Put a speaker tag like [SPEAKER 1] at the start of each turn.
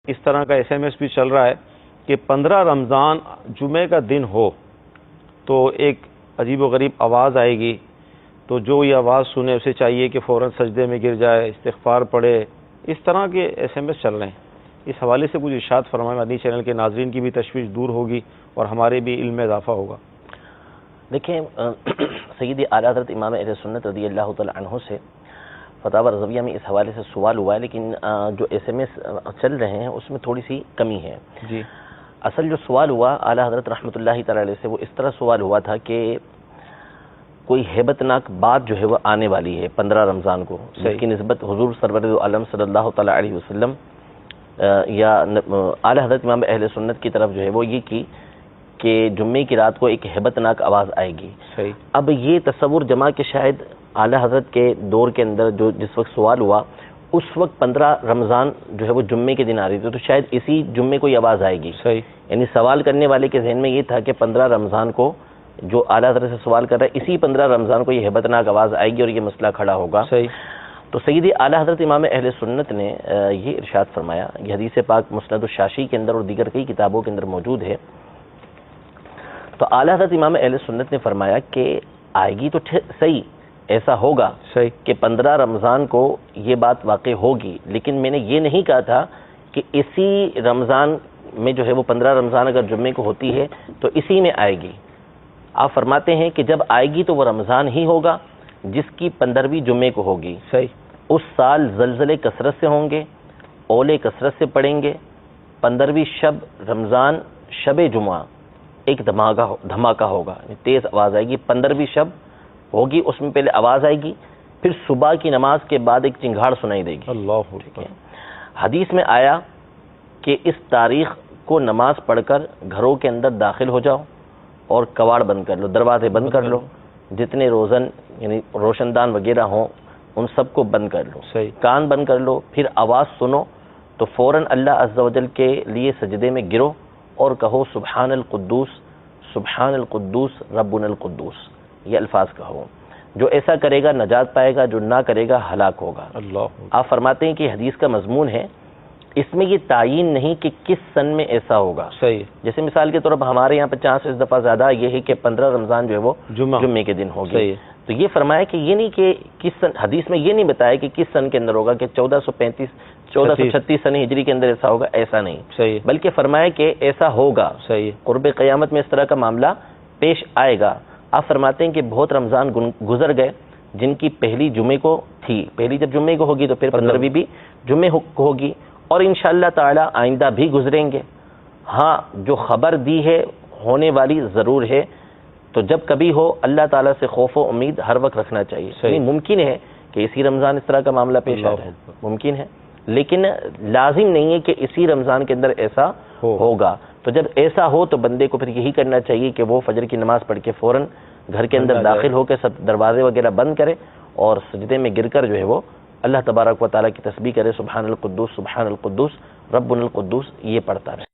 [SPEAKER 1] اس طرح کا SMS بھی چل رہا ہے کہ 15 رمضان جمعے کا دن ہو تو ایک عجیب و غریب آواز آئے گی، تو جو یہ آواز سنے اسے چاہیے کہ فوراً سجدے میں گر جائے، استغفار پڑھے۔ اس طرح کے SMS چل رہے ہیں۔ اس حوالے سے کچھ ارشاد فرمائیں، مدنی چینل کے ناظرین کی بھی تشویش دور ہوگی اور ہمارے بھی علم میں اضافہ ہوگا۔
[SPEAKER 2] دیکھیں، سیدی اعلیٰ حضرت امام اہل سنت رضی اللہ تعالی عنہ سے فتاوی رضویہ میں اس حوالے سے سوال ہوا ہے، لیکن جو SMS چل رہے ہیں اس میں تھوڑی سی کمی ہے۔
[SPEAKER 1] جی،
[SPEAKER 2] اصل جو سوال ہوا اعلیٰ حضرت رحمۃ اللہ تعالی علیہ سے، وہ اس طرح سوال ہوا تھا کہ کوئی ہیبت ناک بات جو ہے وہ آنے والی ہے 15 رمضان کو، جس کی نسبت حضور سرور عالم صلی اللہ تعالی علیہ وسلم یا اعلیٰ حضرت امام اہل سنت کی طرف جو ہے وہ یہ کی کہ جمعے کی رات کو ایک ہیبت ناک آواز آئے گی۔
[SPEAKER 1] صحیح۔
[SPEAKER 2] اب یہ تصور جمع کہ شاید اعلیٰ حضرت کے دور کے اندر جس وقت سوال ہوا اس وقت 15 رمضان جو ہے وہ جمعے کے دن آ رہی تھی، تو شاید اسی جمعے کو یہ آواز آئے گی۔
[SPEAKER 1] صحیح۔
[SPEAKER 2] یعنی سوال کرنے والے کے ذہن میں یہ تھا کہ 15 رمضان کو جو اعلیٰ حضرت سے سوال کر رہا ہے، اسی 15 رمضان کو یہ ہیبت ناک آواز آئے گی اور یہ مسئلہ کھڑا ہوگا۔
[SPEAKER 1] صحیح۔
[SPEAKER 2] تو سیدی اعلیٰ حضرت امام اہل سنت نے یہ ارشاد فرمایا، یہ حدیث پاک مسند الشاشی کے اندر اور دیگر کئی کتابوں کے اندر موجود ہے۔ تو اعلیٰ حضرت امام اہل سنت نے فرمایا کہ آئے گی تو صحیح، ایسا ہوگا
[SPEAKER 1] صحیح
[SPEAKER 2] کہ 15 رمضان کو یہ بات واقع ہوگی، لیکن میں نے یہ نہیں کہا تھا کہ اسی رمضان میں جو ہے وہ 15 رمضان اگر جمعے کو ہوتی ہے تو اسی میں آئے گی۔ آپ فرماتے ہیں کہ جب آئے گی تو وہ رمضان ہی ہوگا جس کی 15ویں جمعے کو ہوگی۔
[SPEAKER 1] صحیح۔
[SPEAKER 2] اس سال زلزلے کثرت سے ہوں گے، اولے کثرت سے پڑیں گے، 15ویں شب رمضان شب جمعہ ایک دھماکہ ہوگا، تیز آواز آئے گی۔ 15ویں شب ہوگی، اس میں پہلے آواز آئے گی، پھر صبح کی نماز کے بعد ایک چنگھاڑ سنائی دے گی۔
[SPEAKER 1] اللہ اکبر۔
[SPEAKER 2] حدیث میں آیا کہ اس تاریخ کو نماز پڑھ کر گھروں کے اندر داخل ہو جاؤ اور کواڑ بند کر لو، دروازے بند کر لو، جتنے روزن یعنی روشن دان وغیرہ ہوں ان سب کو بند کر لو،
[SPEAKER 1] صحیح۔ کان
[SPEAKER 2] کان بند کر لو، پھر آواز سنو تو فوراً اللہ عز و جل کے لیے سجدے میں گرو اور کہو سبحان القدوس سبحان القدوس ربنا القدوس، یہ الفاظ کہو۔ جو ایسا کرے گا نجات پائے گا، جو نہ کرے گا ہلاک ہوگا۔
[SPEAKER 1] اللہ
[SPEAKER 2] آپ فرماتے ہیں کہ حدیث کا مضمون ہے، اس میں یہ تعین نہیں کہ کس سن میں ایسا ہوگا۔
[SPEAKER 1] صحیح۔
[SPEAKER 2] جیسے مثال کے طور پر ہمارے یہاں 50 اس دفعہ زیادہ یہ ہے کہ 15 رمضان جو ہے وہ جمعے کے دن ہوگی۔
[SPEAKER 1] صحیح۔
[SPEAKER 2] تو یہ فرمایا کہ یہ نہیں کہ کس سن، حدیث میں یہ نہیں بتایا کہ کس سن کے اندر ہوگا، کہ 1436 سن ہجری کے اندر ایسا ہوگا، ایسا نہیں۔
[SPEAKER 1] صحیح۔
[SPEAKER 2] بلکہ فرمایا کہ ایسا ہوگا،
[SPEAKER 1] صحیح۔
[SPEAKER 2] قرب قیامت میں اس طرح کا معاملہ پیش آئے گا۔ آپ فرماتے ہیں کہ بہت رمضان گزر گئے جن کی پہلی جمعے کو تھی، پہلی جب جمعے کو ہوگی تو پھر 15ویں بھی جمعے کو ہوگی، اور انشاءاللہ تعالی آئندہ بھی گزریں گے۔ ہاں، جو خبر دی ہے ہونے والی ضرور ہے، تو جب کبھی ہو اللہ تعالیٰ سے خوف و امید ہر وقت رکھنا چاہیے۔ یعنی ممکن ہے کہ اسی رمضان اس طرح کا معاملہ پیش آ جائے، ممکن ہے، لیکن لازم نہیں ہے کہ اسی رمضان کے اندر ایسا ہوگا۔ تو جب ایسا ہو تو بندے کو پھر یہی کرنا چاہیے کہ وہ فجر کی نماز پڑھ کے فوراً گھر کے اندر داخل ہو کے سب دروازے وغیرہ بند کرے اور سجدے میں گر کر جو ہے وہ اللہ تبارک و تعالیٰ کی تسبیح کرے، سبحان القدوس ربنا القدوس، یہ پڑھتا رہے۔